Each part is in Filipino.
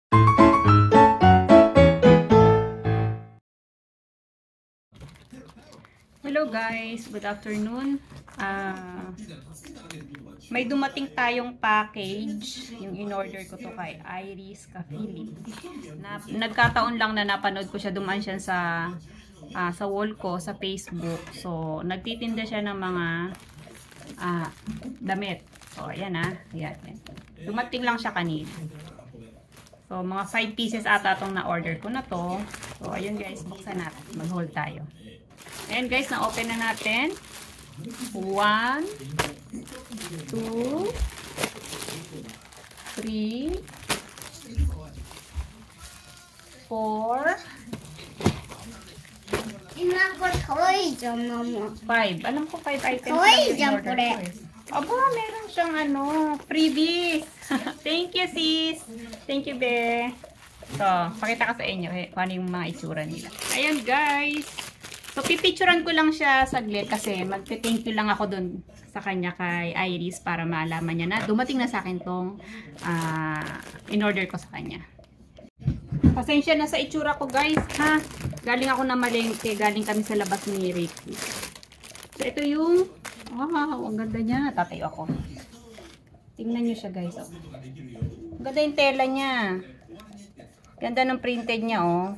Hello guys, good afternoon. May dumating tayong package. Yung in-order ko to kay Iris Cafili. Nagkataon lang na napanood ko siya, dumaan siya sa wall ko sa Facebook. So, nagtitinda siya ng mga damit. So, ayan ayan. Dumating lang siya kanina. So, mga 5 pieces ata itong na-order ko na to. So, ayun guys, buksan natin. Mag-hold tayo. Ayan guys, na-open na natin. 1, 2, 3, 4, 5. Alam ko 5 items lang yung order ko. Aba, meron siyang freebies. Thank you sis. Thank you be. So, pakita ko sa inyo kung ano yung mga itsura nila. Ayan guys. So, pipicturan ko lang siya saglit kasi magte-thank you lang ako dun sa kanya kay Iris para malaman niya na dumating na sa akin tong in-order ko sa kanya. Pasensya na sa itsura ko guys, ha? Galing ako na malengke, galing kami sa labas ni Ricky. So, ito yung, wow, ang ganda niya. Tatayo ako. Tingnan niyo siya guys, oh. Ang ganda yung tela niya. Ganda ng printed niya, oh.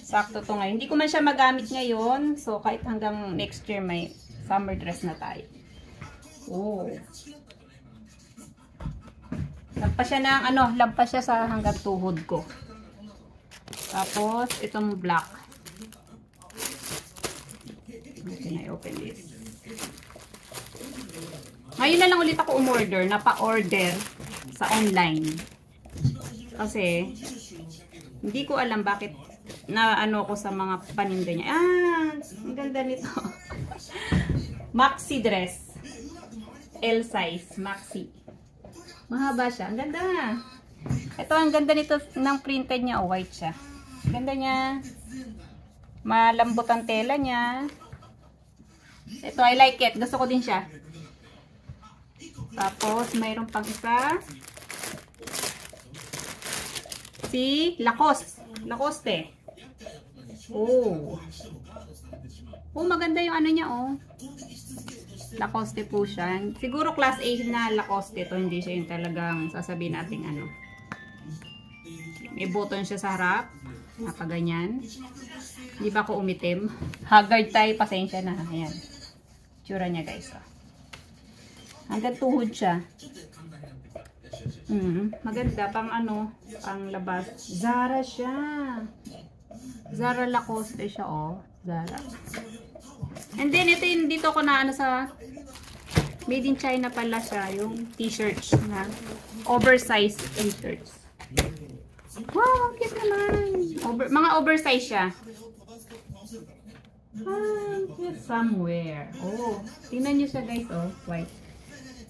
Sakto to ngayon. Hindi ko man siya magamit ngayon. So, kahit hanggang next year may summer dress na tayo. Oh. Lampas siya ng lampas siya sa hanggang tuhod ko. Tapos, itong black. Can I open this? Ngayon na lang ulit ako umorder. Napa-order sa online. Kasi, hindi ko alam bakit na ko sa mga paninda niya. Ang ganda nito. Maxi dress. L size. Maxi. Mahaba siya. Ang ganda. Ito, ang ganda nito ng printed niya. Oh, white siya. Ang ganda niya. Malambot ang tela niya. Ito, I like it. Gusto ko din siya. Tapos, mayroon pang isa. Si Lacoste. Lacoste. Oh. Oh, maganda yung niya, oh. Lacoste po siya. Siguro class A na Lacoste to. Hindi siya yung talagang sasabihin natin May button siya sa harap. Nakaganyan. Hindi ba ako umitim? Haggard tayo. Pasensya na. Ayan. Tsura niya, guys. Oh. Hanggang tuhod siya. Maganda. Pang pang labas. Zara siya. Zara Lacoste siya, oh. Zara. And then, ito yung dito ko na sa made in China pala siya. Yung t-shirts na oversized t-shirts. Wow, cute naman. Mga oversize siya. Cute somewhere. Oh, tingnan nyo siya guys, oh. White.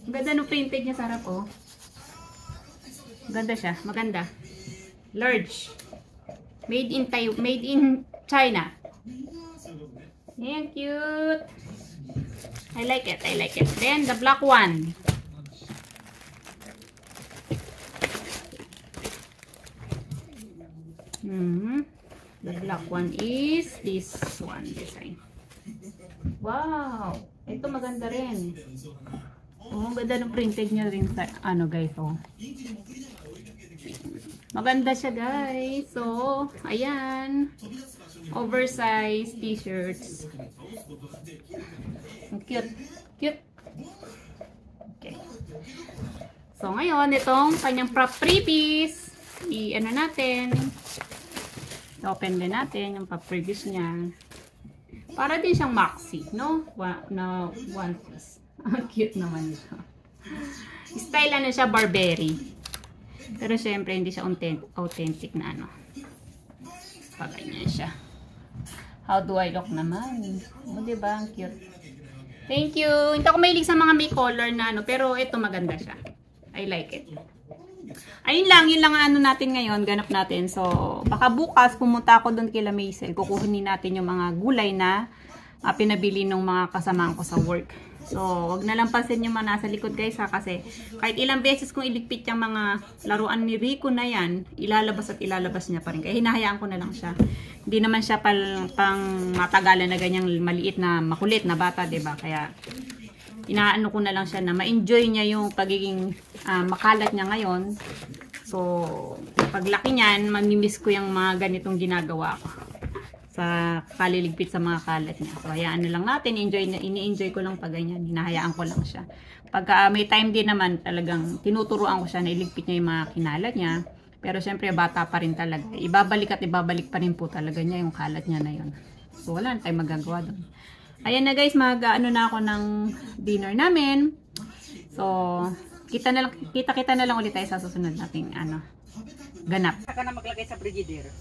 Ang ganda no printed niya sa harap, oh. Ganda siya. Maganda. Large. Made in China. Ayan, cute. I like it. I like it. Then, the black one. The black one is this one design. Wow. Ito maganda rin. Oh, ganda ng printed niya rin sa guys, oh. Maganda siya guys. So, ayan. Oversized t-shirts. Cute. Cute. Okay. So, ngayon, itong kanyang freebies. Natin. Open din natin yung freebies niya. Para din siyang maxi, no? Na one piece. Cute naman ito. Style siya, Burberry. Pero syempre, hindi siya authentic na Paganyan siya. How do I look naman? O, diba? Ang cute. Thank you. Hindi ako mahilig sa mga may color na pero ito maganda siya. I like it. Ayun lang, yun lang natin ngayon, ganap natin. So, baka bukas pumunta ako doon kila Maisel. Kukuhanin natin yung mga gulay na pinabili ng mga kasamahan ko sa work. So, wag na lang pansin yung mga nasa likod guys ha, kasi kahit ilang beses kong iligpit yung mga laruan ni Rico na yan, ilalabas at ilalabas niya pa rin. Kaya hinahayaan ko na lang siya. Hindi naman siya pang matagalan na ganyang maliit na makulit na bata, 'di ba? Kaya inaano ko na lang siya na ma-enjoy niya yung pagiging makalat niya ngayon. So, paglaki niyan, mamimiss ko yung mga ganitong ginagawa ko sa kaliligpit sa mga kalat niya. So, hayaan na lang natin. Ini-enjoy ko lang pag ganyan. Hinahayaan ko lang siya. Pagka may time din naman, talagang tinuturuan ko siya na iligpit niya yung mga kinalat niya. Pero syempre, bata pa rin talaga. Ibabalik at ibabalik pa rin po talaga niya yung kalat niya na yun. So, wala na tayong magagawa doon. Ayan na guys, mag-ano na ako ng dinner namin. So, kita na lang ulit tayo sa susunod nating ganap. Saka na maglagay sa frigidaire.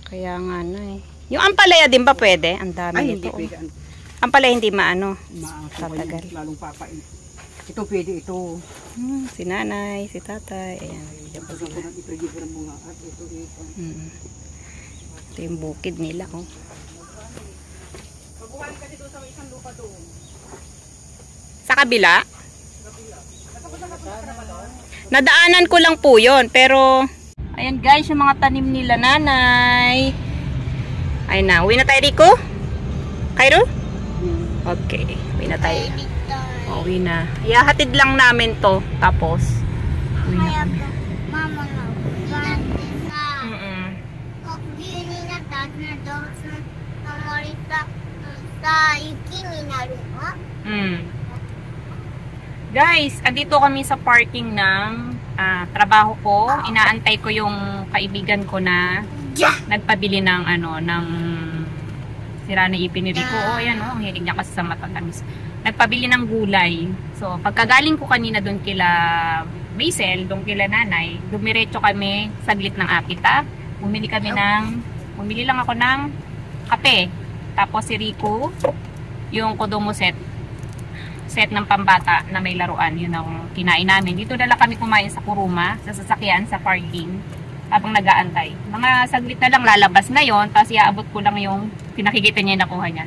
Kaya nga eh. Yung ampalaya din ba pwede? Ang dami Ay, nito. hindi pwede. Ampalaya hindi maano. Tatagal. Lalong papait. Ito pwede ito. Si nanay, si tatay. Ayan. Ito ko na i-frigidaire mo nga. At ito. Ito yung bukid nila. Oh. Pagbuhan kasi doon sa isang lupa doon. Sa kabila? Nadaanan ko lang po yun. Pero ayan guys, yung mga tanim nila nanay. Ayun na, uwi na tayo Rico? Cairo? Okay, uwi na tayo. Uwi na. Ihahatid lang namin to. Tapos, uwi na kami. Mama na,急になったはずの動物の森さ、雪になるの？ Guys, andito kami sa parking ng trabaho ko. Inaantay ko yung kaibigan ko na nagpabili ng ng sira na ipin ni Rico. Oh, yan oh, ang hilig niya kasi sa matatamis. Nagpabili ng gulay. So, pagkagaling ko kanina doon kila Basil, doon kila nanay, dumiretso kami saglit ng Apita. Bumili lang ako ng kape. Tapos si Rico, yung Kodomo set ng pambata na may laruan, yun ang kinain namin. Dito na lang kami kumain sa Kuruma, sa sasakyan, sa parking, habang nag-aantay. Mga saglit na lang lalabas na yon, tapos iaabot ko lang yung, pinakikita niya yung nakuha niya.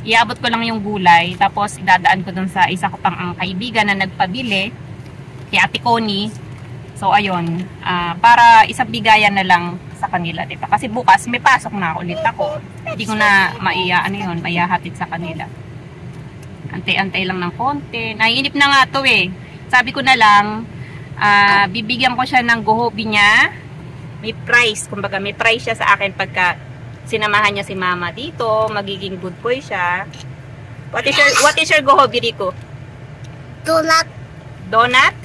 Iaabot ko lang yung gulay, tapos idadaan ko dun sa isa ko pang ang kaibigan na nagpabili, kay Ate Connie. So, ayun, para isang bigayan na lang sa kanila, diba? Kasi bukas may pasok na ulit ako. Hindi ko na maihahatid sa kanila. Antay-antay lang ng konti. Naiinip na nga to eh. Sabi ko na lang, bibigyan ko siya ng gohobi niya. May price. Kumbaga, may price siya sa akin pagka sinamahan niya si mama dito. Magiging good boy siya. What is your gohobi, Rico? Donut. Donut?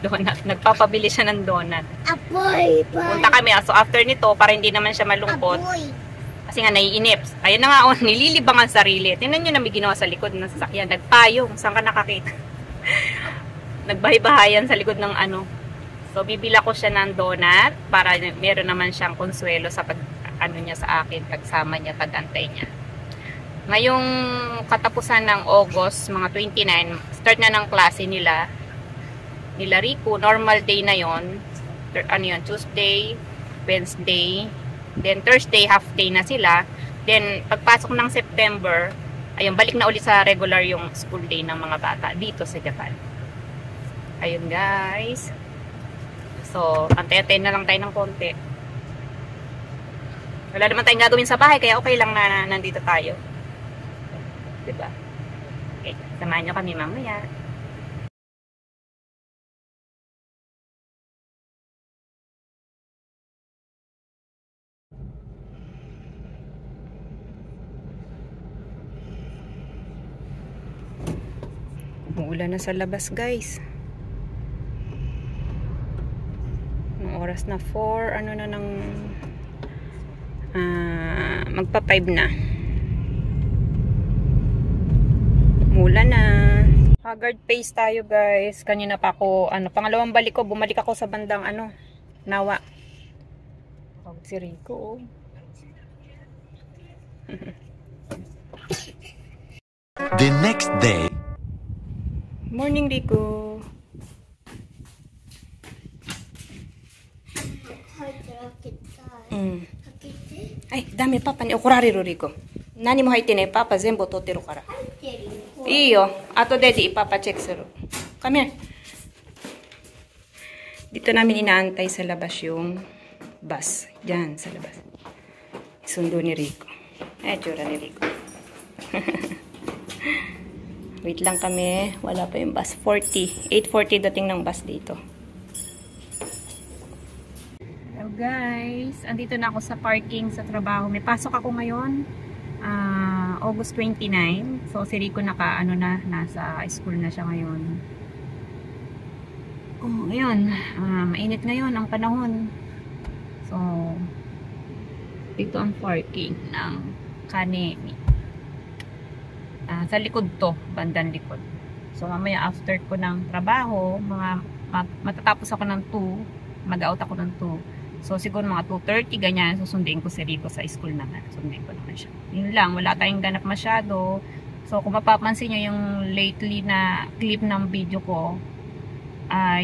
Donut. Nagpapabili siya ng donut. Apoy. Punta kami. So, after nito, para hindi naman siya malungkot. Apoy. Kasi nga naiinip. Ayun na nga, nililibang ang sarili. Tingnan nyo na may ginawa sa likod ng sasakyan. Nagpayong. Saan ka nakakita? Nagbahay-bahayan sa likod ng So, bibila ko siya ng donut para meron naman siyang konsuelo sa niya sa akin, pagsama niya, pag-antay niya. Ngayong katapusan ng August, mga 29, start na ng klase nila Rico. Normal day na yon. Tuesday, Wednesday, then Thursday, half day na sila. Then, pagpasok ng September, ayun, balik na ulit sa regular yung school day ng mga bata dito sa Japan. Ayun guys. So, antay-antay na lang tayo ng konti. Wala naman tayong gagawin sa bahay, kaya okay lang na nandito tayo. Diba? Okay, samahan nyo kami mamaya. Umuulan na sa labas guys. Ang oras na 4, magpa 5 na. Umuulan na. Haggard face tayo guys. Kanina pa ako, pangalawang balik ko, bumalik ako sa bandang Nawa. Si Rico. The next day. Morning, Rico. Ay, dami papa ni okurari ro Rico. Nani mo haite ne papa zenbo totero kara. Iyo. Ato daddy, ipapacheck sa room. Come here. Dito namin inaantay sa labas yung bus. Diyan, sa labas. Sundo ni Rico. Tsura ni Rico. Wait lang kami. Wala pa yung bus. 8:40 dating ng bus dito. Hello guys. Andito na ako sa parking sa trabaho. May pasok ako ngayon. August 29. So, si Rico nasa school na siya ngayon. Oh, ngayon. Mainit ngayon ang panahon. So, dito ang parking ng Kanemi. Sa likod to, bandang likod. So, mamaya after ko ng trabaho, matatapos ako ng 2, mag-out ako ng 2. So, siguro mga 2:30, ganyan, susunduin ko si Rico sa school naman. Sunduin ko naman siya. Yun lang, wala tayong ganap masyado. So, kung mapapansin nyo yung lately na clip ng video ko,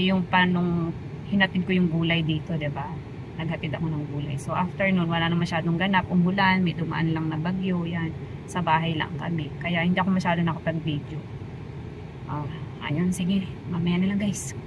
yung panong hinatid ko yung gulay dito, diba? Naghatid ako ng gulay. So, after nun, wala na masyadong ganap. Umulan, may dumaan lang na bagyo, yan. Sa bahay lang kami. Kaya hindi ako masyado nakapag-video. Ayun, sige. Mamaya na lang guys.